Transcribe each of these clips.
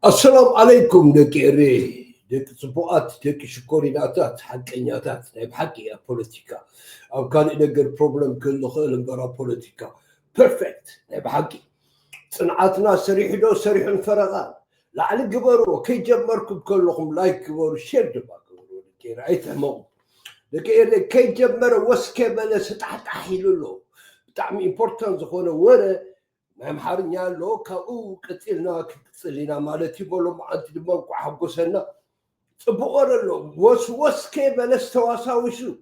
السلام عليكم دكيري دك صبوات دك شكوريناتات حقيناتات بحقي بوليتيكا او كان ينقر بروبلم كله خيل نقرا بوليتيكا بيرفكت بحقي صنعاتنا سريح الفرغان لعل قبروا كي جمركم كلكم لايك قبروا شير دباكم دكيري ايتهموا دكيري كي جمروا وسكي بلس تحت حيلو بتاع امبورتانس هنا ورا ما حرنيا لو كاو قتلنا مالتي بولو معنت دمنكو حقوسنا صبورلو وس كيبلس تواساوشو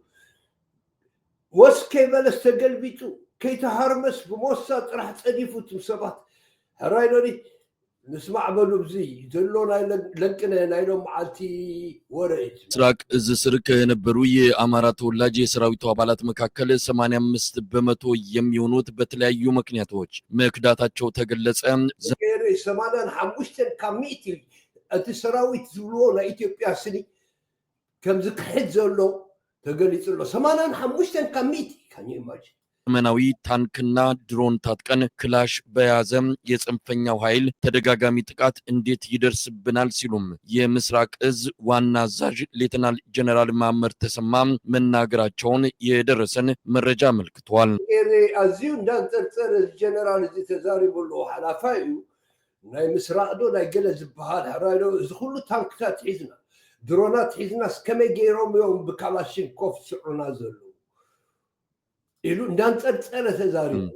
وس كيبلس تقلبيتو كي تهرمس بموسات راح تصديفو تمسبات هرايلوني نسمع بلو بزي دلونا لنكنا نايلو معالتي وريت ስራቅ እዝ ስር ከነበሩ የአማራ ተወላጅ የሰራዊቱ አባላት መካከል 85 በመቶ የሚሆኑት በተለያዩ ምክንያቶች መክዳታቸው ተገለጸ። 85 ካሚቲ እቲ ሰራዊት ዝብሎ ለኢትዮጵያ ስኒ ከምዝ ክሕድ ዘሎ ተገሊጽሎ 85 ካሚቲ ካን ዩ ኢማጂን ዘመናዊ ታንክና ድሮን ታጥቀን ክላሽ በያዘም የጽንፈኛው ኃይል ተደጋጋሚ ጥቃት እንዴት ይደርስብናል ሲሉም የምስራቅ እዝ ዋና አዛዥ ሌተናል ጀነራል ማመር ተሰማ መናገራቸውን የደረሰን መረጃ አመልክቷል። አዚዩ እንዳንጠርጠር ጀነራል እዚ ተዛሪብሎ ሐላፋዩ ናይ ምስራቅ ዶ ናይ ገለ ዝበሃል ሕራይዶ እዚ ኩሉ ታንክታት ሒዝና ድሮናት ሒዝና እስከመይ ገይሮም እዮም ብካላሽንኮፍ ስዑና ዘሎ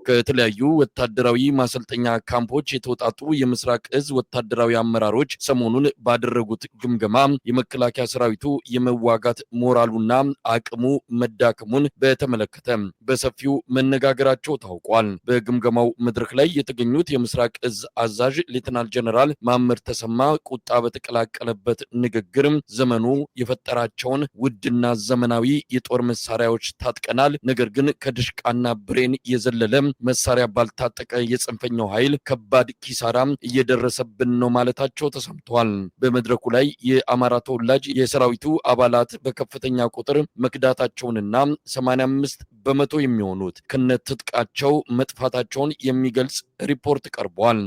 ከተለያዩ ወታደራዊ ማሰልጠኛ ካምፖች የተወጣጡ የምስራቅ እዝ ወታደራዊ አመራሮች ሰሞኑን ባደረጉት ግምገማ የመከላከያ ሰራዊቱ የመዋጋት ሞራሉና አቅሙ መዳከሙን በተመለከተ በሰፊው መነጋገራቸው ታውቋል። በግምገማው መድረክ ላይ የተገኙት የምስራቅ እዝ አዛዥ ሌተናል ጀነራል ማመር ተሰማ ቁጣ በተቀላቀለበት ንግግር ዘመኑ የፈጠራቸውን ውድና ዘመናዊ የጦር መሳሪያዎች ታጥቀናል፣ ነገር ግን ድሽቃና ብሬን የዘለለ መሳሪያ ባልታጠቀ የጽንፈኛው ኃይል ከባድ ኪሳራ እየደረሰብን ነው ማለታቸው ተሰምቷል። በመድረኩ ላይ የአማራ ተወላጅ የሰራዊቱ አባላት በከፍተኛ ቁጥር መክዳታቸውንና 85 በመቶ የሚሆኑት ከነትጥቃቸው መጥፋታቸውን የሚገልጽ ሪፖርት ቀርቧል።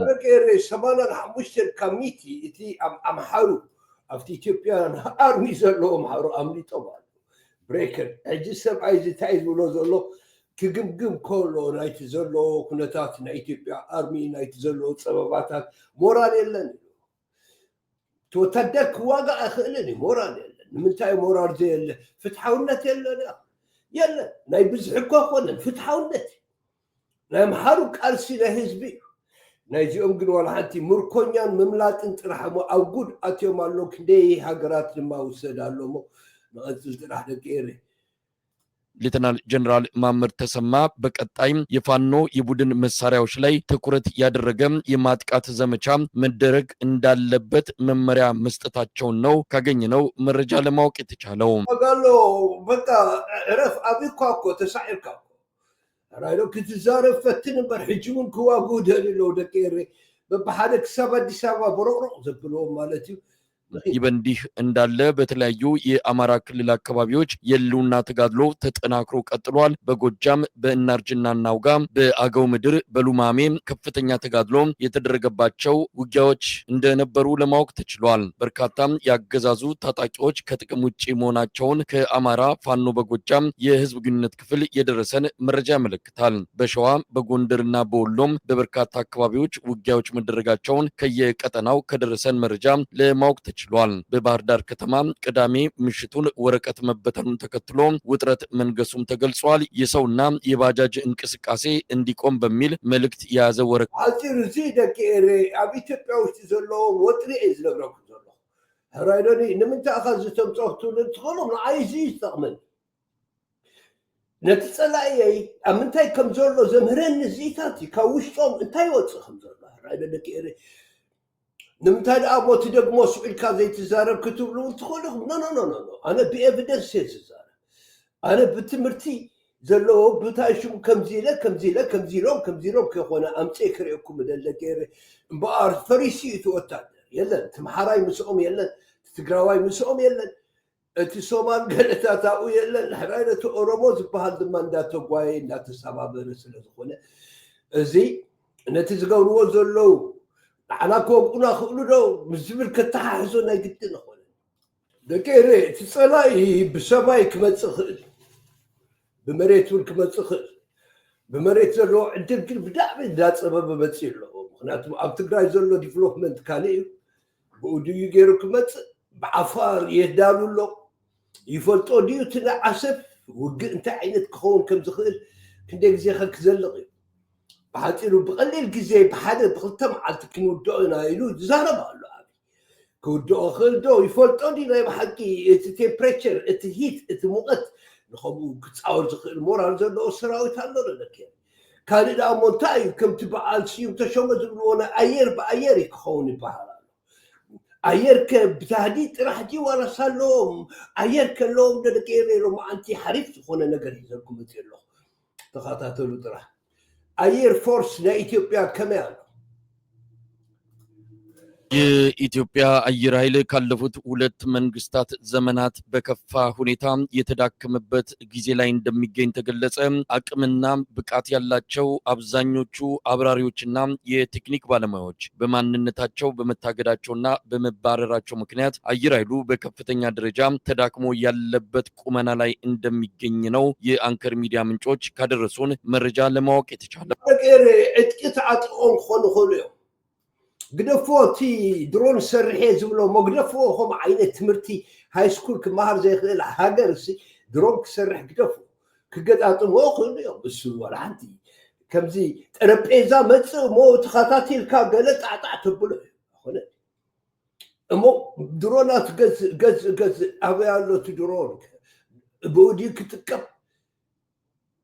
85 ካሚቲ እቲ አምሃሩ አፍቲ ኢትዮጵያ አርሚ ዘሎ አምሃሩ አምሊጦባል ብሬከር እጅ ሰብአይ ዝታይ ብሎ ዘሎ كجمجم كله نايت زلو كنتات نايتيبيا أرمي نايت زلو سبباتات مورال يلن توتدك واقع أخلني مورال يلن من تاي مورال زي فتحونت يلن يلن ناي بزحكوا أخونا فتحونت ناي محاروك أرسي لهزبي ناي جيوم قلوا لحنتي مركونيان مملات انت رحمو أو قد أتيوم اللوك دي هاقرات لما وسد اللومو نغزل راح نكيري ሌተናል ጀነራል ማመር ተሰማ በቀጣይም የፋኖ የቡድን መሳሪያዎች ላይ ትኩረት ያደረገ የማጥቃት ዘመቻ መደረግ እንዳለበት መመሪያ መስጠታቸው ነው ካገኘነው መረጃ ለማወቅ የተቻለው። ወጋሎ በቃ ረፍ አብኳኮ ተሳይርካ ራይዶ ክትዛረፍ ፈትን በርሕጅውን ክዋጉ ደልሎ ደቄሬ በባህደክ ሰባዲስ አበባ በሮሮ ዘብሎ ማለት ይበንዲህ እንዳለ በተለያዩ የአማራ ክልል አካባቢዎች የሉና ተጋድሎ ተጠናክሮ ቀጥሏል። በጎጃም በእናርጅና ናውጋ በአገው ምድር በሉማሜ ከፍተኛ ተጋድሎ የተደረገባቸው ውጊያዎች እንደነበሩ ለማወቅ ተችሏል። በርካታም ያገዛዙ ታጣቂዎች ከጥቅም ውጪ መሆናቸውን ከአማራ ፋኖ በጎጃም የህዝብ ግንኙነት ክፍል የደረሰን መረጃ ያመለክታል። በሸዋ በጎንደርና በወሎም በበርካታ አካባቢዎች ውጊያዎች መደረጋቸውን ከየቀጠናው ከደረሰን መረጃ ለማወቅ ተችሏል። በባህር ዳር ከተማ ቅዳሜ ምሽቱን ወረቀት መበተኑን ተከትሎ ውጥረት መንገሱም ተገልጿል። የሰውና የባጃጅ እንቅስቃሴ እንዲቆም በሚል መልእክት የያዘ ወረቀት አጭር እዚህ ደቂሬ አብ ኢትዮጵያ ውስጥ ዘሎ ወጥሪ ዝነብረኩ ዘሎ ህራይዶኒ ንምንታይ አኻ ዝተምፀኽቱ ንትኸሉ ንዓይዚ ይጠቕመን ነቲ ፀላእየይ ኣብ ምንታይ ከም ዘሎ ዘምህረኒ እዚታት ካብ ውሽጦም እንታይ ይወፅእ ከም ዘሎ ህራይዶ ደቂሬ ንምንታይ ደኣ ሞቲ ደግሞ ስዒልካ ዘይትዛረብ ክትብሉ እንትኽእልኹም ኖ ኣነ ብኤቪደንስ እየ ዝዛረብ ኣነ ብትምህርቲ ዘለዎ ብታይ ሽሙ ከምዚ ኢሎም ከይኮነ ኣምፀ ክርእኩም ደለ ገይረ እምበኣር ፈሪሲ እቲ ወታደር የለን ትምሓራይ ምስኦም የለን ትግራዋይ ምስኦም የለን እቲ ሶማል ገለታት ኣብኡ የለን ሕራይ ነቲ ኦሮሞ ዝበሃል ድማ እንዳተጓየ እንዳተሰባበረ ስለ ዝኾነ እዚ ነቲ ዝገብርዎ ዘለው أنا كوبنا خلودو مزبل كتحزو نايقتنا خلود دكيري تصلاي بسماي كما تخل بمريت كما تخل بمريت زلو عندك كل بدأ ذات سبب بتصير له مخناتو أب تقراي زلو ديفلوبمنت كالي بودو يجيرو كما بعفار يهدالو له يفلطو ديو تنعسف وانت عينت كون كم تخل كندك زي خلك زلقي بعتيلو بقليل كزي بحدا بخلتم على كنودونا يلو زهرب قالو ابي كودو خلدو يفلطوني لا بحكي تمبريتشر هيت موقت نخبو كتصاور زخل مورال زلو سراويت الله لك كان دا مونتاي كم تبعال سيوم تشومه زبلونا اير باير يكوني بحالا اير كبتهديد راح دي ورا سالوم اير كلوم دكيري لو ما انت حريف تخونه نجر يزلكم تيلو تخاطاتلو ترى አየር ፎርስ ለኢትዮጵያ ከመያል የኢትዮጵያ አየር ኃይል ካለፉት ሁለት መንግስታት ዘመናት በከፋ ሁኔታ የተዳከመበት ጊዜ ላይ እንደሚገኝ ተገለጸ። አቅምና ብቃት ያላቸው አብዛኞቹ አብራሪዎችና የቴክኒክ ባለሙያዎች በማንነታቸው በመታገዳቸውና በመባረራቸው ምክንያት አየር ኃይሉ በከፍተኛ ደረጃ ተዳክሞ ያለበት ቁመና ላይ እንደሚገኝ ነው የአንከር ሚዲያ ምንጮች ካደረሱን መረጃ ለማወቅ የተቻለው። እጥቂት አጥቆም ሆኖ قدفو تي درون سرحي زبلو مو قدفو هم عينة تمرتي هاي سكول كمهر زي خلال هاجرسي درون كسرح قدفو كقد أعطم وقل يوم بسو ولا عندي كم زي ربيزا متسو مو تخطاتي الكاب قالت أعطعت بلو هنا مو درونات قز أبيالو تدرون بودي كتكب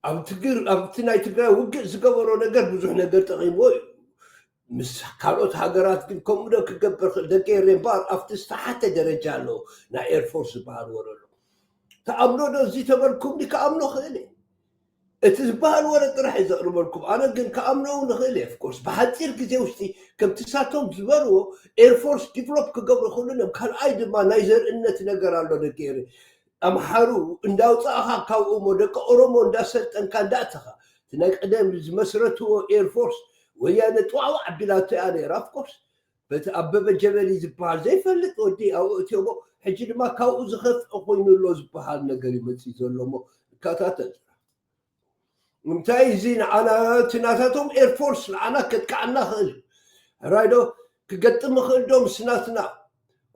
أم تقر أم تناي تقر وقع زقورو نقر بزوح نقر تغيموي مس كاروت هاجرات كم ده كجبر دكير بار أفتست حتى درجة له نا إير فورس بار ورلو تأمنوا ده زي تبركم دي كأمنوا خلي اتزبال ورا ترح يزقروا لكم أنا قل كأمنوا نخلي of course بحتير كزوجتي كم تساتهم زبروا إير فورس ديفلوب كجبر خلونا كان أيد ما نايزر إن تنقر على دكير أم حرو إن داو صاحا كاو مودك أورومو داست إن كان داتها تنقدم مسرته إير فورس ويا نتوعوا بلاتي أنا رافكوس بتأبب الجبل يزبال زي فلت ودي أو تيومو حجي ما كاو زخف أخوين اللو زبال نقري متسيزون لومو كاتاتل ممتازين على تناتاتهم إير فورس أنا كتكعنا خل رايدو كقطم خلدوم سناتنا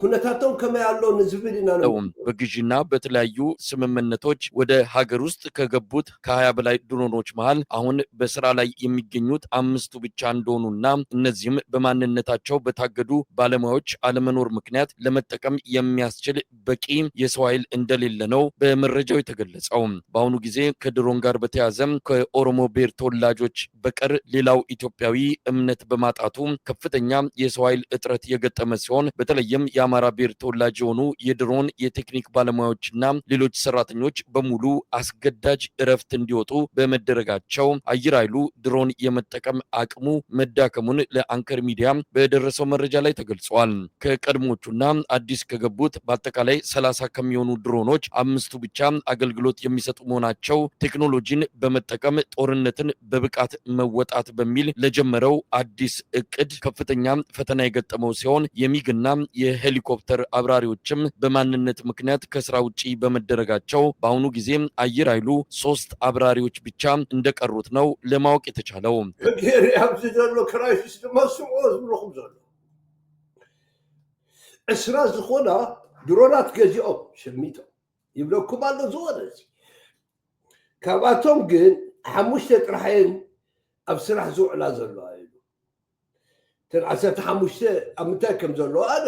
ኩነታቸው ከመያለው ንዝብልና ነው በግዢና በተለያዩ ስምምነቶች ወደ ሀገር ውስጥ ከገቡት ከ20 በላይ ድሮኖች መሃል አሁን በስራ ላይ የሚገኙት 5ቱ ብቻ እንደሆኑና እነዚህም በማንነታቸው በታገዱ ባለሙያዎች አለመኖር ምክንያት ለመጠቀም የሚያስችል በቂ የሰው ኃይል እንደሌለ ነው በመረጃው የተገለጸው። በአሁኑ ጊዜ ከድሮን ጋር በተያያዘ ከኦሮሞ ብሔር ተወላጆች በቀር ሌላው ኢትዮጵያዊ እምነት በማጣቱ ከፍተኛ የሰው ኃይል እጥረት የገጠመ ሲሆን በተለይም የአማራ ብሔር ተወላጅ የሆኑ የድሮን የቴክኒክ ባለሙያዎችና ሌሎች ሰራተኞች በሙሉ አስገዳጅ እረፍት እንዲወጡ በመደረጋቸው አየር ኃይሉ ድሮን የመጠቀም አቅሙ መዳከሙን ለአንከር ሚዲያ በደረሰው መረጃ ላይ ተገልጿል። ከቀድሞቹና አዲስ ከገቡት በአጠቃላይ 30 ከሚሆኑ ድሮኖች 5ቱ ብቻ አገልግሎት የሚሰጡ መሆናቸው ቴክኖሎጂን በመጠቀም ጦርነትን በብቃት መወጣት በሚል ለጀመረው አዲስ እቅድ ከፍተኛ ፈተና የገጠመው ሲሆን የሚግና የሄሊኮፕተር አብራሪዎችም በማንነት ምክንያት ከስራ ውጪ በመደረጋቸው በአሁኑ ጊዜ አየር ኃይሉ 3 አብራሪዎች ብቻ እንደቀሩት ነው ለማወቅ የተቻለው። እስራ ዝኾና ድሮናት ገዚኦም ሸሚቶም ይብለኩም ኣሎ ዝወረዚ ካብኣቶም ግን 5 ጥራሕን ኣብ ስራሕ ዝውዕላ ዘለዋ እዩ ተን 15 ኣብ ምንታይ ከም ዘለዋ ኣሎ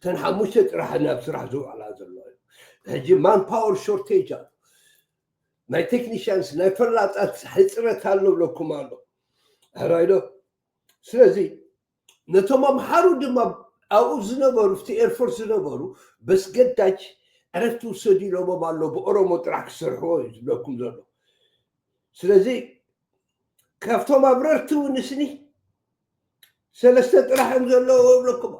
ተን 5 ጥራሕን ኣብ ስራሕ ዝውዕላ ዘለዋ እዩ ሕጂ ማን ፓወር ሾርቴጅ ኣሎ ናይ ቴክኒሽያንስ ናይ ፈላጣት ሕፅረት ኣሎ ብለኩም ኣሎ ሕራይዶ ስለዚ ነቶም ኣምሓሩ ድማ ኣብኡ ዝነበሩ ፍቲ ኤርፎርስ ዝነበሩ በስገዳጅ ዕረፍቲ ውሰዱ ኢሎሞም ኣሎ ብኦሮሞ ጥራሕ ክሰርሕዎ እዩ ዝብለኩም ዘሎ ስለዚ ካብቶም ኣብረርቲ ውንስኒ 3 ጥራሕ እዮም ዘለዎ ይብለኩም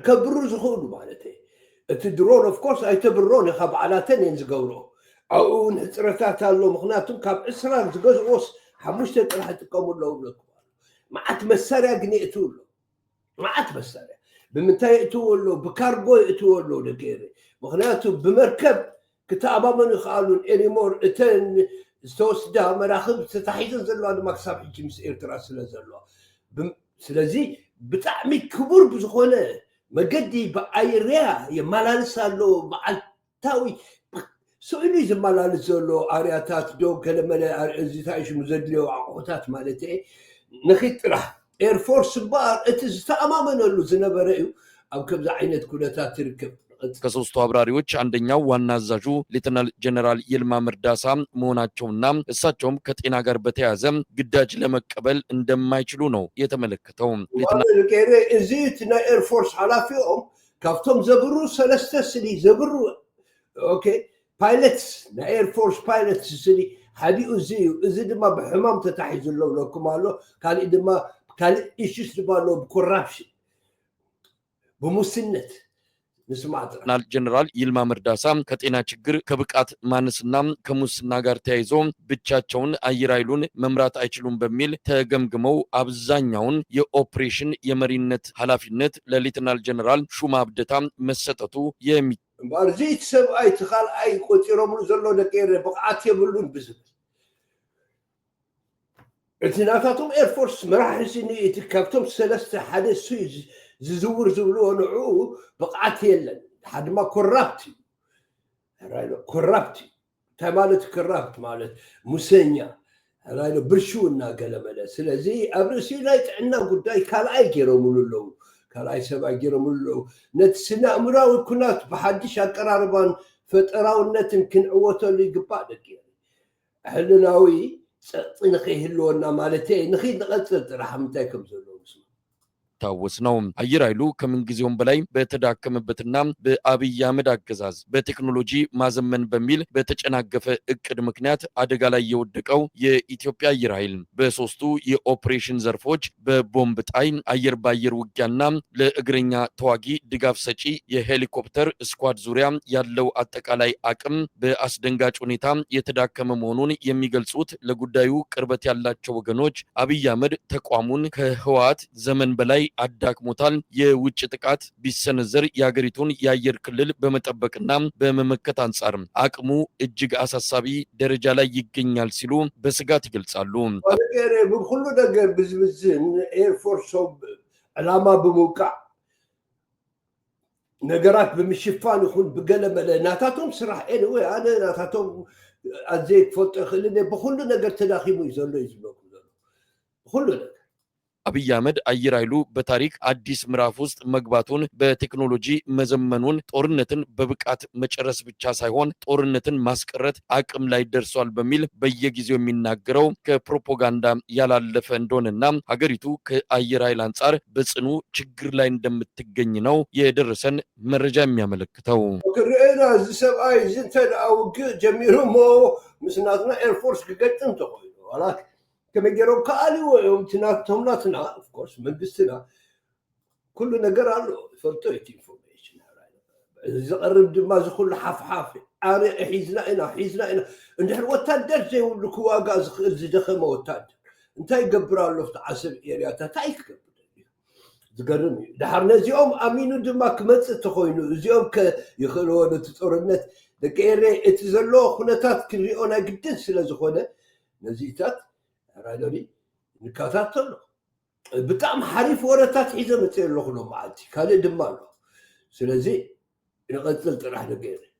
ከብሩ ዝኽእሉ ማለት እዩ እቲ ድሮን ኦፍኮርስ ኣይተብሮን ካብ በዓላተን እየን ዝገብሮ ኣብኡ እውን ሕፅረታት ኣሎ ምክንያቱም ካብ እስራር ዝገዝኦስ حمشت راح تقوم له لكم معت مساريا قنيتوا له معت مساريا بمنتهى يأتوا له بكارغو يأتوا له لكيري مخناته بمركب كتابة من يخالون إنيمور إتن استوسدا مراخب ستحيزن زلوا هذا مكسب حجي مس إيرترا زلوا سلازي بتعمي كبر بزخونه مقدي بأيريا يمالانسا له معلتاوي سؤالي زمالانس له أرياتات دو كلمة زي تعيش مزدلي وعقوتات مالتي نخيت راح إير فورس بار أمامنا له زنبرئيو أو كبزا عينت كلتات تركب ከሶስቱ አብራሪዎች አንደኛው ዋና አዛዡ ሌተናል ጀነራል ይልማ መርዳሳ መሆናቸውና እሳቸውም ከጤና ጋር በተያያዘ ግዳጅ ለመቀበል እንደማይችሉ ነው የተመለከተው። እዚት ናይ ኤር ፎርስ ኃላፊኦም ካብቶም ዘብሩ ሰለስተ ስሊ ዘብሩ ኦኬ ፓይለትስ ናይ ኤር ፎርስ ፓይለትስ ስሊ ሓዲኡ እዚ ድማ ብሕማም ተታሒዙሎ ለኩም ኣሎ ካልእ ድማ ካልእ ኢሹስ ድማ ኣሎ ብኮራፕሽን ብሙስነት ጀነራል ይልማ መርዳሳ ከጤና ችግር ከብቃት ማነስና ከሙስና ጋር ተያይዞ ብቻቸውን አየር ኃይሉን መምራት አይችሉም በሚል ተገምግመው አብዛኛውን የኦፕሬሽን የመሪነት ኃላፊነት ለሌተናል ጀነራል ሹማ አብደታ መሰጠቱ ባርዚት ሰብአይ ተኻልአይ ቆጢሮም ዘሎ ደቀረ ብቃት የብሉን ብዙ እትናታቶም ኤርፎርስ መራሕሲኒ እትካብቶም ሰለስተ ሓደ ሱይዝ ززور زبلو نوعو بقعت يلن حد ما كورابتي تمالت كورابت مالت مسنيا رايلو برشونا قلمنا سلازي ابرسي لايت عنا قداي كالاي جيرومولو كالاي سبا جيرومولو نتسنا امراوي كنات بحدش اقراربان فطراو نت يمكن عوتو لي قبا دقي حلناوي نخي هلونا مالتي نخي نقصد رحمتكم زلو ታወስ ነው። አየር ኃይሉ ከምን ጊዜውም በላይ በተዳከመበትና በአብይ አህመድ አገዛዝ በቴክኖሎጂ ማዘመን በሚል በተጨናገፈ እቅድ ምክንያት አደጋ ላይ የወደቀው የኢትዮጵያ አየር ኃይል በሶስቱ የኦፕሬሽን ዘርፎች በቦምብ ጣይ አየር ባየር ውጊያና ለእግረኛ ተዋጊ ድጋፍ ሰጪ የሄሊኮፕተር ስኳድ ዙሪያ ያለው አጠቃላይ አቅም በአስደንጋጭ ሁኔታ የተዳከመ መሆኑን የሚገልጹት ለጉዳዩ ቅርበት ያላቸው ወገኖች አብይ አህመድ ተቋሙን ከህወሓት ዘመን በላይ አዳክሞታል። የውጭ ጥቃት ቢሰነዘር የሀገሪቱን የአየር ክልል በመጠበቅና በመመከት አንጻር አቅሙ እጅግ አሳሳቢ ደረጃ ላይ ይገኛል ሲሉ በስጋት ይገልጻሉ። ሁሉ ነገር ብዝብዝን ኤርፎርስ ዓላማ በመውቃዕ ነገራት በምሽፋን ይሁን በገለመለ ናታቶም ስራሕ ኤንወይ አነ ናታቶም አዘይ ክፈልጦ ይኽእል በሁሉ ነገር ተዳኺሙ ይዘሎ ይዝበኩ ሁሉ ነገር አብይ አህመድ አየር ኃይሉ በታሪክ አዲስ ምዕራፍ ውስጥ መግባቱን በቴክኖሎጂ መዘመኑን ጦርነትን በብቃት መጨረስ ብቻ ሳይሆን ጦርነትን ማስቀረት አቅም ላይ ደርሷል በሚል በየጊዜው የሚናገረው ከፕሮፓጋንዳ ያላለፈ እንደሆነና ሀገሪቱ ከአየር ኃይል አንጻር በጽኑ ችግር ላይ እንደምትገኝ ነው የደረሰን መረጃ የሚያመለክተው። ከረና ዝሰብአይ ዝንተዳውግ ጀሚሩሞ ምስናትና ኤርፎርስ ገገጥም ተቆይ ወላክ كمجرو كالي وتناتهم ناتنا of course من قستنا كل نجار له فلتويت information إذا قرب دماغ كل حاف أنا حيزنا هنا إنه الوتادر زي والكوا جاز زي دخل وتادر أنت يقبر له في عصب إيرياتا تايك تقرني دحرنا زيوم أمينو دماغ مت تخوينو زيوم يخلونه تطورنت دكيري اتزلوا خناتات كريونا جدا سلازخونه نزيتات رايدوني نكاتاتو بتاع حريف ورثات حيزه متير له خلو معتي كان دمالو سلازي نقتلت راح نغير.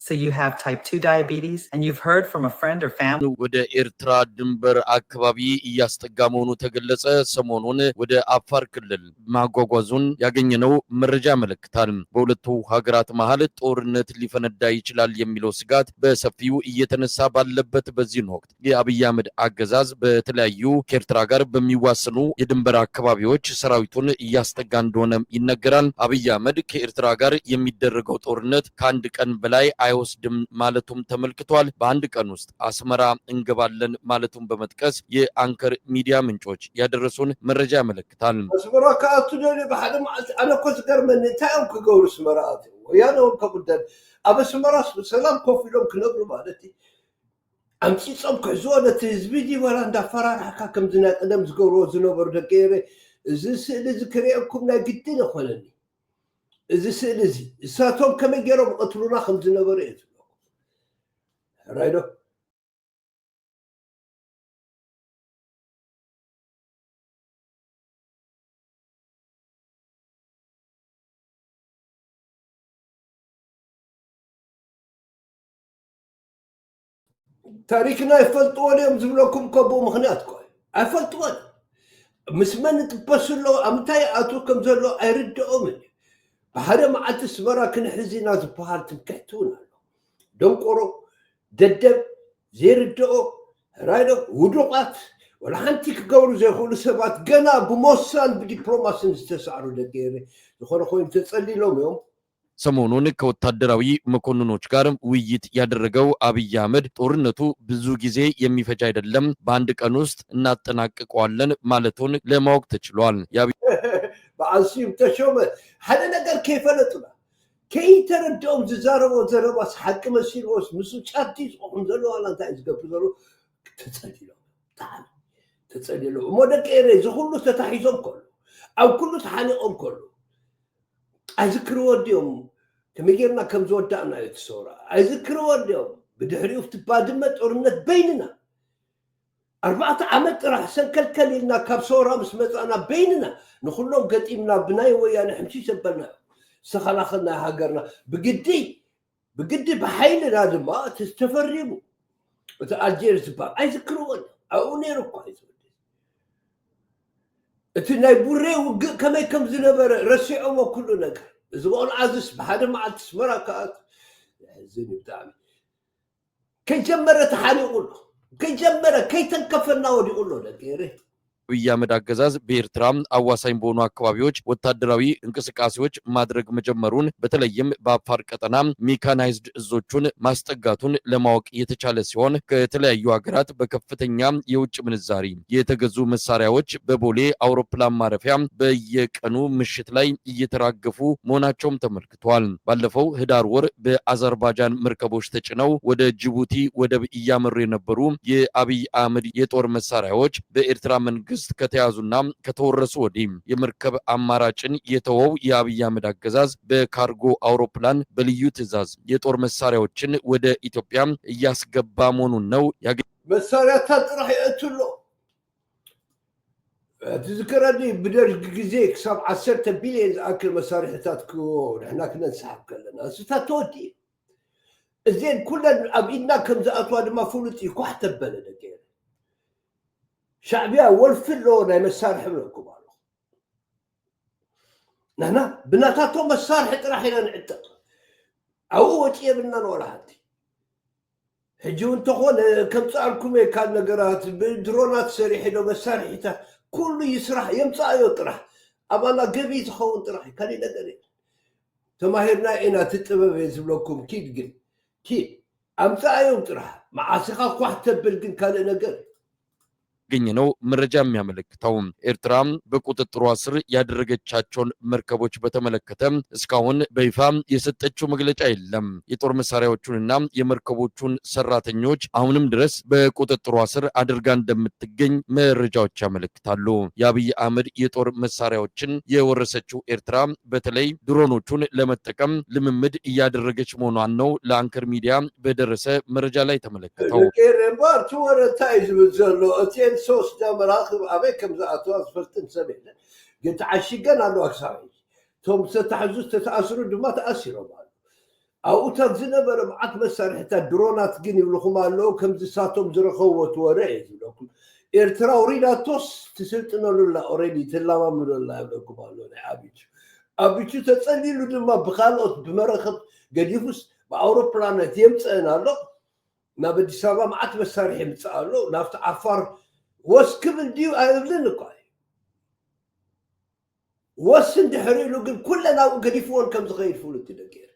So you have type 2 diabetes and you've heard from a friend or family. ወደ ኤርትራ ድንበር አካባቢ እያስጠጋ መሆኑ ተገለጸ። ሰሞኑን ወደ አፋር ክልል ማጓጓዙን ያገኘነው መረጃ ያመለክታል። በሁለቱ ሀገራት መሃል ጦርነት ሊፈነዳ ይችላል የሚለው ስጋት በሰፊው እየተነሳ ባለበት በዚህ ወቅት የአብይ አህመድ አገዛዝ በተለያዩ ከኤርትራ ጋር በሚዋሰኑ የድንበር አካባቢዎች ሰራዊቱን እያስጠጋ እንደሆነ ይነገራል። አብይ አህመድ ከኤርትራ ጋር የሚደረገው ጦርነት ከአንድ ቀን በላይ አይወስድም ማለቱም ተመልክቷል። በአንድ ቀን ውስጥ አስመራ እንገባለን ማለቱም በመጥቀስ የአንከር ሚዲያ ምንጮች ያደረሱን መረጃ ያመለክታል። አስመራ ካቱ ደለ በሐደ ማለት አነ ኮስ ገርመን ታም ከገውር ስመራት ወያነው ከቡደን አበስመራስ ሰላም ኮፊሎም ክነብሩ ማለት أمسيصهم كعزونة تزبيدي ولا عند فرار حكا كم زنا قدم زقورو زنوبر دقيري إذا سئل ذكريكم لا قدنا خلني إذا سئل زي ساتهم كم يجرب قتلونا خمس نبريت رايدو تاريخنا يفلطوا اليوم زملكم كبو مخناتكم يفلطوا مسمن تبصلو أمتى أتوكم زلو أيردوا مني بحدا ما عاد تسمرا كنحزي ناس بحال تمكحتونا دنقرو ددب زير الدقو رايدو ودوقات ولا حنتي كقولوا زي خلو سبات قنا بموسان بديبلوماسي نستسعروا دقيري يخونو خوين تتصلي لهم يوم ሰሞኑን ከወታደራዊ መኮንኖች ጋር ውይይት ያደረገው አብይ አህመድ ጦርነቱ ብዙ ጊዜ የሚፈጅ አይደለም በአንድ ቀን ውስጥ እናጠናቅቀዋለን ማለቱን ለማወቅ ተችሏል። بعصيم تشومه هذا نقدر كيف نطلع كي تردهم زاروا زرباس حق مسير وس مسو تشاتيس وهم زلوا على انت عايز قبلوا تتصدلوا تعال تتصدلوا مو دك ايري كله تتحيزهم كله او كله تحانيهم كله اذكروا وديهم كميرنا كم زودانا يتصورا اذكروا وديهم بدحريو تبادمه ጦርነት بيننا 4 عمت راح سنكلكل لنا كبصورة مس مزانا بيننا نخلهم قديمنا بناي ويانا حمشي سبلنا سخلا خلنا هاجرنا بقدي بحيل لازم ما تستفرموا وتأجير سباب أيذكرون أو نيركوا تناي بوري كما يكم زنبر رسعوا وكل نجر زوال عزس بحدا ما عاد تسمركات زين بتاعي كي جمرت حالي يقول كي جمرة كي تنكفنا ودي يقول له دقيري አብይ አህመድ አገዛዝ በኤርትራ አዋሳኝ በሆኑ አካባቢዎች ወታደራዊ እንቅስቃሴዎች ማድረግ መጀመሩን በተለይም በአፋር ቀጠና ሜካናይዝድ እዞቹን ማስጠጋቱን ለማወቅ የተቻለ ሲሆን ከተለያዩ ሀገራት በከፍተኛ የውጭ ምንዛሪ የተገዙ መሳሪያዎች በቦሌ አውሮፕላን ማረፊያ በየቀኑ ምሽት ላይ እየተራገፉ መሆናቸውም ተመልክቷል። ባለፈው ህዳር ወር በአዘርባይጃን መርከቦች ተጭነው ወደ ጅቡቲ ወደብ እያመሩ የነበሩ የአብይ አህመድ የጦር መሳሪያዎች በኤርትራ መንግስት ከተያዙና ከተወረሱ ወዲህ የመርከብ አማራጭን የተወው የአብይ አህመድ አገዛዝ በካርጎ አውሮፕላን በልዩ ትዕዛዝ የጦር መሳሪያዎችን ወደ ኢትዮጵያ እያስገባ መሆኑን ነው። መሳሪያ ታጥራህ ያትሎ تذكرني بدرج جزيك 17 بليون اكل مصاريح تاتكو نحن كنا نسحب كلنا ستاتوتي زين كلنا ابينا كم زاتوا ما فولتي كو حتى بلدك شعبيه والفلونا مسارح لكم قالوا هنا بناتاتهم مسارح راح نعتق او وجي بدنا ولا حد هجوا انت هون كم صاركم كان نقرات بدرونات سريح لو مسارح كله يسرح يمصا يطرح أما قبي تخون طرح كان ينقري تماهرنا إنا تتبع يزبلكم كيد قل كيد أمصا يطرح مع سخاف واحد تبلقن كان ينقري ገኘነው መረጃ የሚያመለክተው ኤርትራ በቁጥጥሯ ስር ያደረገቻቸውን መርከቦች በተመለከተ እስካሁን በይፋ የሰጠችው መግለጫ የለም። የጦር መሳሪያዎቹንና የመርከቦቹን ሰራተኞች አሁንም ድረስ በቁጥጥሯ ስር አድርጋ እንደምትገኝ መረጃዎች ያመለክታሉ። የአብይ አህመድ የጦር መሳሪያዎችን የወረሰችው ኤርትራ በተለይ ድሮኖቹን ለመጠቀም ልምምድ እያደረገች መሆኗን ነው ለአንከር ሚዲያ በደረሰ መረጃ ላይ ተመለከተው። صوص دا مراقب أبيكم زعتوا فلتن سبيل قلت عشيقنا له أكساري ثم ستحجز تتأثروا دما تأثروا بعد أو تنزلنا برمعات مسار حتى درونات جيني ولخم له كم زساتهم زرخوا وتوريز لكم إرترا ورينا توس تسلتنا لله أوريدي تلام من الله لكم قالوا أبيتش تتصلي له دما بخالط بمرخط قد يفوس بأوروبلانات يمسأنا له ما بدي سبب معت مسار يمسأله نافت عفار واسكبل ديو أهلنك واسن دحري له قل كلنا قريفون كم صغير فولت دقير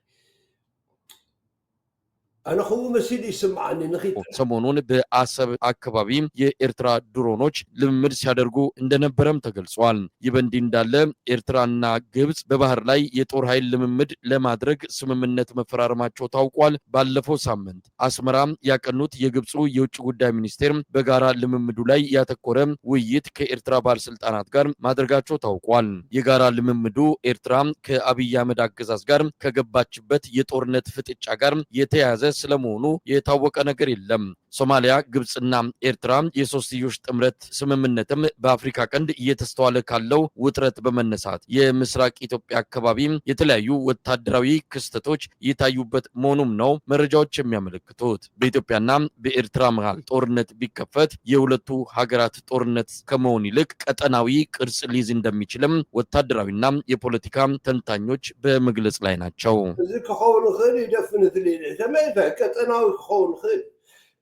أنا خو مسيدي سمعني نخيت ሰሞኑን በአሰብ አካባቢ የኤርትራ ድሮኖች ልምምድ ሲያደርጉ እንደነበረም ተገልጿል። ይህ በእንዲህ እንዳለ ኤርትራና ግብጽ በባህር ላይ የጦር ኃይል ልምምድ ለማድረግ ስምምነት መፈራረማቸው ታውቋል። ባለፈው ሳምንት አስመራ ያቀኑት የግብጹ የውጭ ጉዳይ ሚኒስቴር በጋራ ልምምዱ ላይ ያተኮረ ውይይት ከኤርትራ ባለስልጣናት ጋር ማድረጋቸው ታውቋል። የጋራ ልምምዱ ኤርትራ ከአብይ አህመድ አገዛዝ ጋር ከገባችበት የጦርነት ፍጥጫ ጋር የተያያዘ ስለመሆኑ የታወቀ ነገር የለም። ሶማሊያ፣ ግብጽና ኤርትራ የሶስትዮሽ ጥምረት ስምምነትም በአፍሪካ ቀንድ እየተስተዋለ ካለው ውጥረት በመነሳት የምስራቅ ኢትዮጵያ አካባቢ የተለያዩ ወታደራዊ ክስተቶች የታዩበት መሆኑም ነው መረጃዎች የሚያመለክቱት። በኢትዮጵያና በኤርትራ መሃል ጦርነት ቢከፈት የሁለቱ ሀገራት ጦርነት ከመሆን ይልቅ ቀጠናዊ ቅርጽ ሊይዝ እንደሚችልም ወታደራዊና የፖለቲካ ተንታኞች በመግለጽ ላይ ናቸው።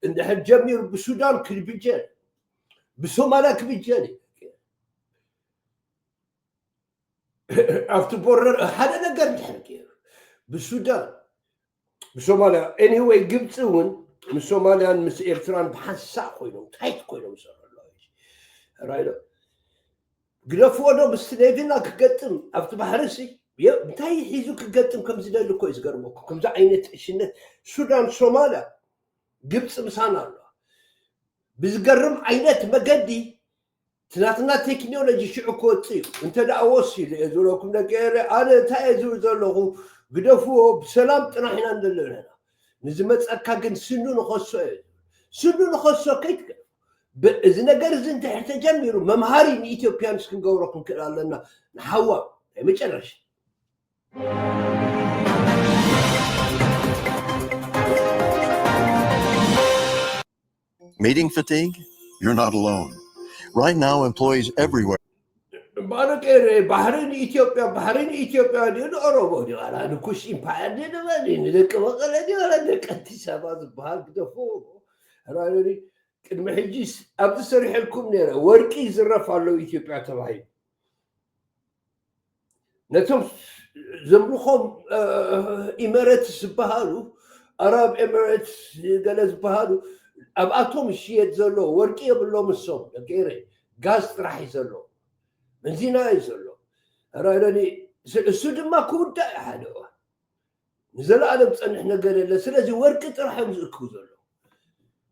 عند هالجميع بالسودان كل بيجان بالصوماليا كل بيجان عرفت بورر هذا نقدر نحكي بالسودان بالصوماليا anyway جبتون من الصوماليا من إيرتران بحسا خوينهم تحيت خوينهم صار الله رايدو قلفونا بالسنيدنا كقدم عرفت بحرسي يا متى يحيزوك كقدم كم زي له كويس قربوك كم زي عينة شنة السودان الصوماليا ግብጽ ምሳና ነው ብዝገርም አይነት መገዲ ትናትና ቴክኖሎጂ ሽዑኮ ጽዩ እንተ ዳወሲ ለዘሎኩም ነገር አለ ታይዙ ዘለኹ ግደፉ በሰላም ጥናህና እንደለና ንዝመጸካ ግን ስኑ ንኸሶ ከይት በእዝ ነገር ዝንተ ተጀሚሩ መምሃሪ ኢትዮጵያን ስክንገብረኩም ከላለና ንሐዋ የመጨረሻ Meeting fatigue? You're not alone. Right now, employees everywhere. Bahrain Ethiopia did Orobo. I kush empire did the Rally can Mahijis of the Serhel Kumnera, work is a Rafalo Ethiopia Tavai. Natum Zambruhom Emirates Baharu, Arab Emirates Galas Baharu. أبعتهم الشيء زلوا ورقي بالله مسوم لكيري غاز راح يزلوا بنزينا يزلوا راني السودان ما كنت حلوه نزل انا بصنح نقل له سلازي ورقت راح يمزكو زلوا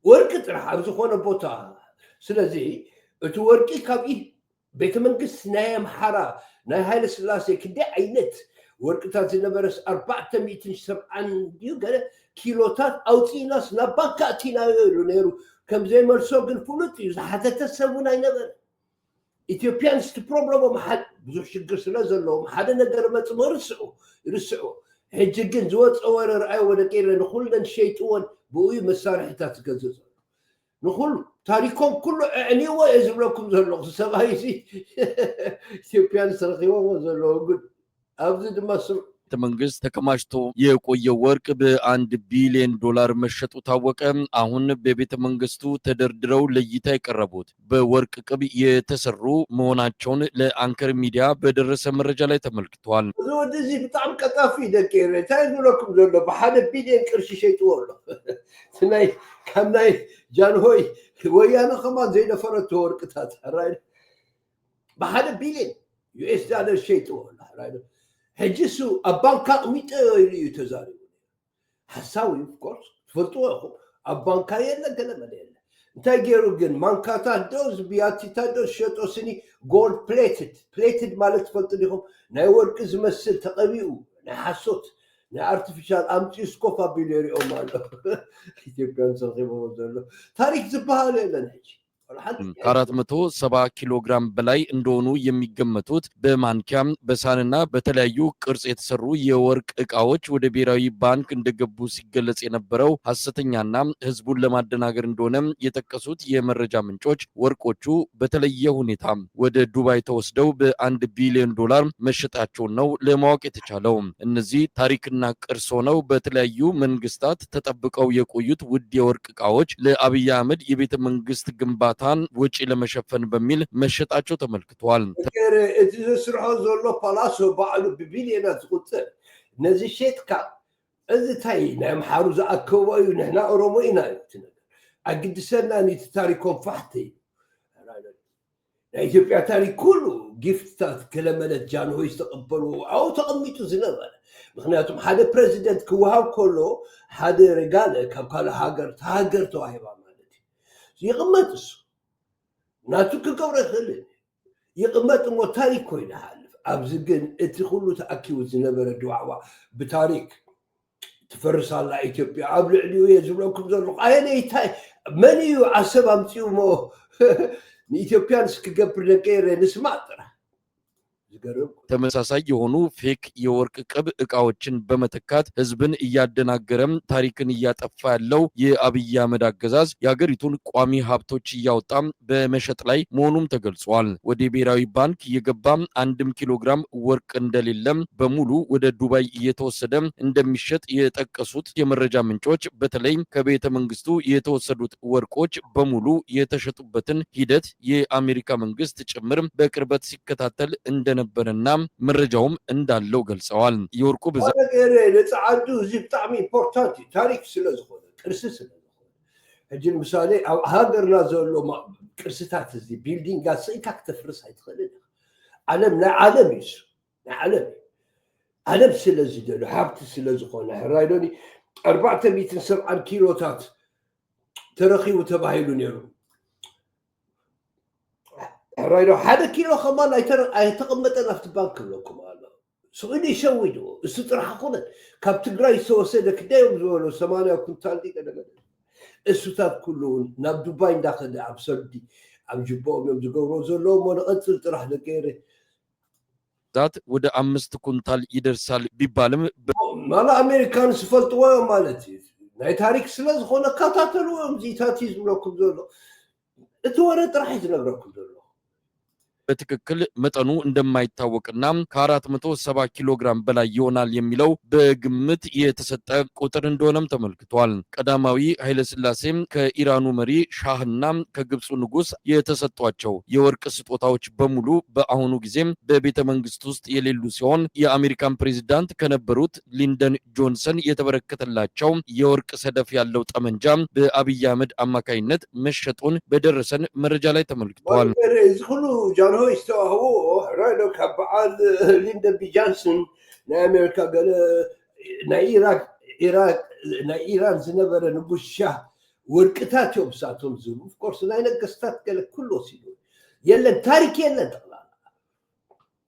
ورقت راح يمزخونه بوتا سلازي تو ورقي كابي بيت منقص نايم حرا ناي هاي السلاسي كدي عينت ورقتات زنبرس 470 ديو قال كيلوتات أوتيناس نبكاتينا يرو كم زي مرسوق الفلوتي حتى تسوون أي نبر إثيوبيانس تبروبلم محل بزوج شقص لازلهم حدا نقدر ما يرسعوا هججن زوات أول رأي ولا كير نخلنا الشيطان بوي مسار حتى تجزز نخل تاريخهم كله يعني هو يزم لكم زلوا سبايسي إثيوبيانس رخيوه وزلوا قد أبزد مصر መንግስት ተከማችቶ የቆየው ወርቅ በ1 ቢሊዮን ዶላር መሸጡ ታወቀ። አሁን በቤተ መንግስቱ ተደርድረው ለይታ የቀረቡት በወርቅ ቅብ የተሰሩ መሆናቸውን ለአንከር ሚዲያ በደረሰ መረጃ ላይ ተመልክቷል። ወደዚህ በጣም ቀጣፊ ደቂረ ታይዙለኩም ዘሎ በ1 ቢሊዮን ቅርሽ ሸይጥወሎ ትናይ ከናይ ጃንሆይ ወያነ ከማን ዘይደፈረተ ወርቅታት ራይ በ1 ቢሊዮን ዩኤስ ዶላር ሸይጥወሎ ራይ هجسو أبانكا ميتا يتزاري حساوي of course تفلطوه أبانكا يلا كلام عليه تاجروا جن مانكاتا دوز بياتيتا دوز شتو سني gold plated مالت فلطنيهم نايورك زمسل تقويو نحسوت نا artificial أمتي سكوفا بيليري أو ماله يتبقى نسخيبه وزلو تاريخ زبالة لنهج 470 ኪሎ ግራም በላይ እንደሆኑ የሚገመቱት በማንኪያም በሳንና በተለያዩ ቅርጽ የተሰሩ የወርቅ ዕቃዎች ወደ ብሔራዊ ባንክ እንደገቡ ሲገለጽ የነበረው ሐሰተኛና ህዝቡን ለማደናገር እንደሆነ የጠቀሱት የመረጃ ምንጮች ወርቆቹ በተለየ ሁኔታ ወደ ዱባይ ተወስደው በ1 ቢሊዮን ዶላር መሸጣቸውን ነው ለማወቅ የተቻለው። እነዚህ ታሪክና ቅርስ ሆነው በተለያዩ መንግስታት ተጠብቀው የቆዩት ውድ የወርቅ ዕቃዎች ለአብይ አህመድ የቤተ መንግስት ግንባታ ወጪ ለመሸፈን በሚል መሸጣቸው ተመልክቷል። እዚህ ስራው ዘሎ ፓላሶ ባሉ ቢሊዮናት ቁጥር ነዚህ ሸጥካ إذا تاي نعم حاروز أكواي ونحنا أورومينا أقد سنة نتتاريكم فحتي إثيوبيا تاريخ كله جفتات كلمات جانو يستقبلوا أو تقميتوا زنبا مخنياتهم هذا بريزيدنت كوهاو كله هذا رجاله كم قال هاجر توهيبا مالتي يقمتس ناتو كقورة خلين يقمت مو تاريخ كوين حالف أبزقن اتخلوا تأكيو زنبا الدعوة بتاريخ تفرس على إثيوبيا قبل عليو يزولوكم زلوك أنا يتاي منيو عصب أمتيو مو ኢትዮጵያን እስከገብር ለቀረ ንስማጥራ ተመሳሳይ የሆኑ ፌክ የወርቅ ቅብ እቃዎችን በመተካት ህዝብን እያደናገረም ታሪክን እያጠፋ ያለው የአብይ አህመድ አገዛዝ የሀገሪቱን ቋሚ ሀብቶች እያወጣ በመሸጥ ላይ መሆኑም ተገልጿል። ወደ ብሔራዊ ባንክ የገባም 1 ኪሎ ግራም ወርቅ እንደሌለም በሙሉ ወደ ዱባይ እየተወሰደ እንደሚሸጥ የጠቀሱት የመረጃ ምንጮች በተለይ ከቤተ መንግስቱ የተወሰዱት ወርቆች በሙሉ የተሸጡበትን ሂደት የአሜሪካ መንግስት ጭምር በቅርበት ሲከታተል እንደነበረና መረጃውም እንዳለው ገልጸዋል። የወርቁ ብዛት ለጻዓዱ እዚህ በጣም ኢምፖርታንት ታሪክ ስለዝሆነ ቅርስ ስለዝሆነ እጅን ምሳሌ ሀገርና ዘሎ ቅርስታት እዚህ ቢልዲንግ ጋር ተፍርስ አይትኸልል ዓለም ለዓለም ይስ ዓለም ስለዚህ ደሎ ሀብት ስለዝሆነ ራይዶኒ 470 ኪሎታት ተረኺቡ ተባሂሉ ነይሩ رايدو هذا كيلو خمان ايتقمت نفط بانك لكم الله سؤالي شويدو استطرح خلت كاب تقراي سو سيدك دايم زولو 8 كنتال دي كده السوتات كلهم ناب دبي داخل عم سردي عم جبوهم يوم زغورو زولو مو نقصل طرح لكيره ذات ወደ 5 ኩንታል ይደርሳል ቢባልም ማላ አሜሪካን ስፈልጥዎ ማለትይ ናይ ታሪክ ስለዝኾነ ካታተሉ ዚታቲዝ ብለኩም ዘሎ እቲ ወረ ጥራሕ ይዝነብረኩም ዘሎ በትክክል መጠኑ እንደማይታወቅና ከ470 ኪሎ ግራም በላይ ይሆናል የሚለው በግምት የተሰጠ ቁጥር እንደሆነም ተመልክቷል። ቀዳማዊ ኃይለ ሥላሴ ከኢራኑ መሪ ሻህና ከግብፁ ንጉስ የተሰጧቸው የወርቅ ስጦታዎች በሙሉ በአሁኑ ጊዜ በቤተ መንግስት ውስጥ የሌሉ ሲሆን የአሜሪካን ፕሬዝዳንት ከነበሩት ሊንደን ጆንሰን የተበረከተላቸው የወርቅ ሰደፍ ያለው ጠመንጃ በአብይ አህመድ አማካይነት መሸጡን በደረሰን መረጃ ላይ ተመልክቷል። هو يستوى رايدو كبعال ليندن بي جانسون نا امريكا قال نا نا ايران زنبر نبوش شاه ورقتات يوم ساتهم زلو اوف كورس نا ينقستات قال كله سيدو يلا تاريخ يلا تقلا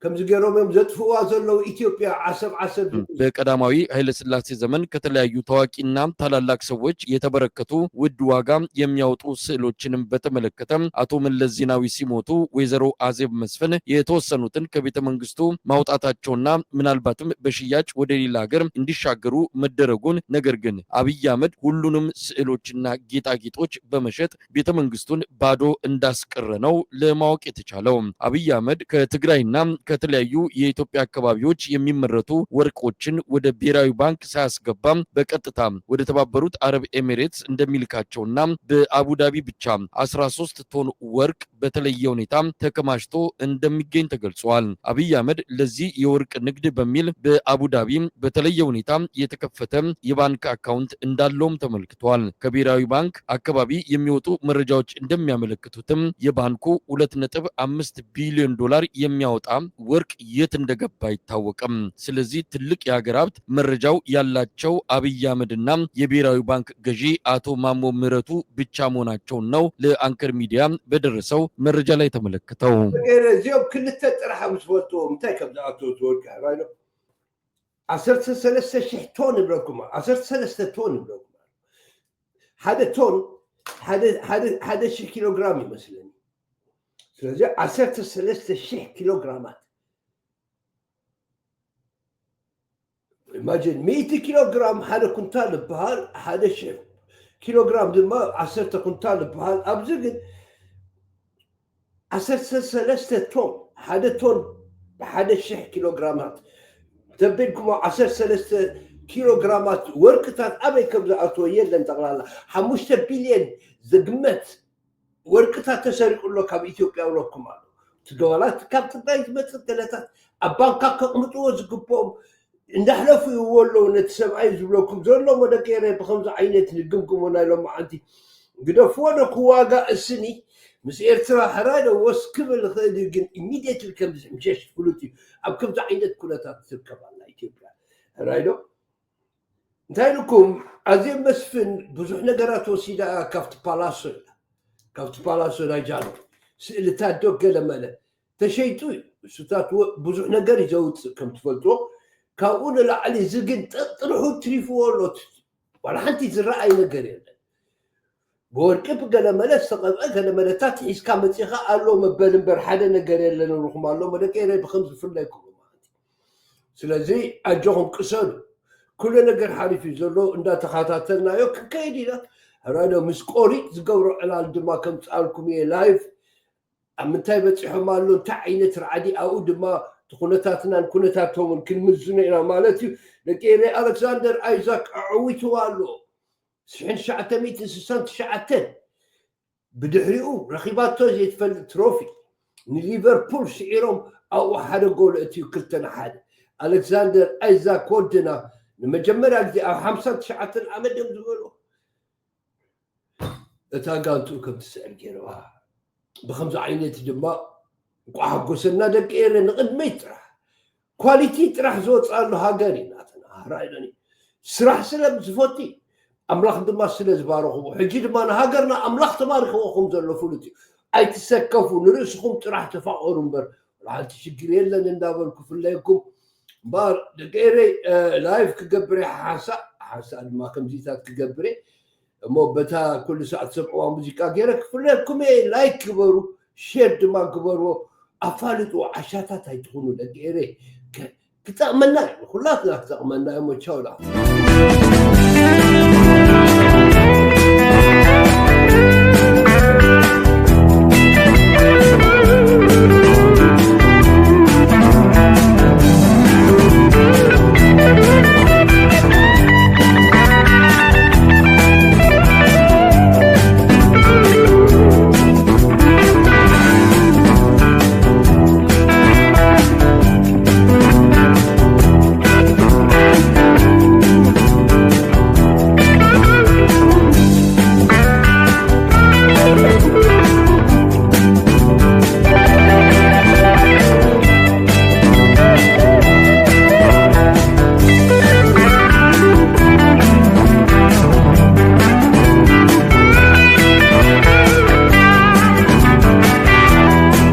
كم زغيروم يوم زطفوا زلو ኢትዮጵያ عسب በቀዳማዊ ኃይለ ሥላሴ ዘመን ከተለያዩ ታዋቂና ታላላቅ ሰዎች የተበረከቱ ውድ ዋጋ የሚያወጡ ስዕሎችንም በተመለከተ አቶ መለስ ዜናዊ ሲሞቱ ወይዘሮ አዜብ መስፍን የተወሰኑትን ከቤተ መንግስቱ ማውጣታቸውና ምናልባትም በሽያጭ ወደ ሌላ ሀገር እንዲሻገሩ መደረጉን ነገር ግን አብይ አህመድ ሁሉንም ስዕሎችና ጌጣጌጦች በመሸጥ ቤተ መንግስቱን ባዶ እንዳስቀረ ነው ለማወቅ የተቻለው። አብይ አህመድ ከትግራይና ከተለያዩ የኢትዮጵያ አካባቢዎች የሚመረቱ ወርቆችን ወደ ብሔራዊ ባንክ ሳያስገባም በቀጥታ ወደ ተባበሩት አረብ ኤሚሬትስ እንደሚልካቸውና በአቡዳቢ ብቻ 13 ቶን ወርቅ በተለየ ሁኔታ ተከማችቶ እንደሚገኝ ተገልጿል። አብይ አህመድ ለዚህ የወርቅ ንግድ በሚል በአቡዳቢ በተለየ ሁኔታ የተከፈተ የባንክ አካውንት እንዳለውም ተመልክቷል። ከብሔራዊ ባንክ አካባቢ የሚወጡ መረጃዎች እንደሚያመለክቱትም የባንኩ 2.5 ቢሊዮን ዶላር የሚያወጣ ወርቅ የት እንደገባ አይታወቅም። ስለዚህ ትልቅ የሀገር ሀብት መረጃው ያላቸው አብይ አህመድና የብሔራዊ ባንክ ገዢ አቶ ማሞ ምህረቱ ብቻ መሆናቸውን ነው ለአንከር ሚዲያ በደረሰው መረጃ ላይ ተመለከተው። እዚያው ክልተ ጥራህ ምስወጡ እንታይ ከብዛቱ ወርቅ ራይሎ 13,000 ቶን ብለኩም 13 ቶን ብለኩም ሓደ 1,000 ኪሎ ግራም ይመስለኝ። ስለዚህ 13,000 ኪሎ ግራማት imagine 100 كيلو جرام حدا كنتال بهال حدا شيء كيلو جرام دما 10 كنتال بهال ابزقد 13 طن حدا طن حدا شيء كيلو جرامات تبينكم 13 كيلو جرامات ورقتات ابي كبزاتو يلن تقلالا 5 بليون زقمت ورقتات تسرق له كاب اثيوبيا ولكم تدولات كاب تبايت متقلتات ابانكا كقمطو زقبوم እንዳሕለፉ ይወሎ ነተሰብኣይ ዝብለኩም ዘሎ መደቀረ ብከምዚ ዓይነት ንግምግሙና ኢሎም ማዓንቲ ግደፍዎ ደክዋጋ እስኒ ምስ ኤርትራ ሕራይ ወስክብል ክእል ግን ኢሚድየትሊ ከም ዝምሸሽ ፍሉጥ እዩ ኣብ ከምዚ ዓይነት ኩነታት ትርከብ ኣላ ኢትዮጵያ ሕራይ ዶ እንታይ ልኩም ኣዝየ መስፍን ብዙሕ ነገራት ወሲዳ ካብቲ ፓላሶ ናይ ጃኖ ስእልታት ዶ ገለመለ ተሸይጡ እዩ እሱታት ብዙሕ ነገር ይዘውፅእ ከም ትፈልጥዎ ካብኡ ንላዕሊ ዝግን ጥርሑ ትሪፍዎ ኣሎ ዋላ ሓንቲ ዝረኣይ ነገር የለን بورك بقى ملا استقبل قال ملا تاتحيس كامل تيخا قالوا مبالن بر حدا نقال لنا نروح مع الله ملا كيري بخمس فلا يكون سلازي اجوهم قصر كل نقال حارف يزولو اندا تخاطاتنا يوك كايدينا هرانا مسكوري زقورو على الدما كم تسالكم يا لايف ام انتي بتصحوا مالو تاع عينت رعدي او دما تخونتاتنا كونتاتهم كل مزنا الى مالتي لكيري الكسندر ايزاك عويتو والو سحن شعتميت سنت شعتن بدحريو رخيبات توزي يتفل تروفي ليفربول شعيرهم او حدا جول اتيو كلتنا حدا الكسندر ايزاك ودنا لما جمر او 5 شعتن عمدهم زولو اتاقانتو كم تسال كيروا بخمس عينات دما وحقوسنا دك ايرن قد ما يطرح كواليتي طرح زوت صار هاغاري ناتنا رايدني سرح سلام زفوتي املاخ دما سلاز بارخو حجي دما هاغرنا املاخ تبارخوكم زلو فلتي اي تسكفوا نرسخم طرح تفاعلوا بر راح تشجر يلن اندابلكم فلايكم بار دقيري لايف كقبري حاسا ما كم زيتات كقبري مو بتا كل ساعه تسمعوا موسيقى غيرك فلايكم لايك كبروا شير دما كبروا افالطوا عشاتات هيتكونوا دقيري كتامنا كلاتنا كتامنا مو تشاولا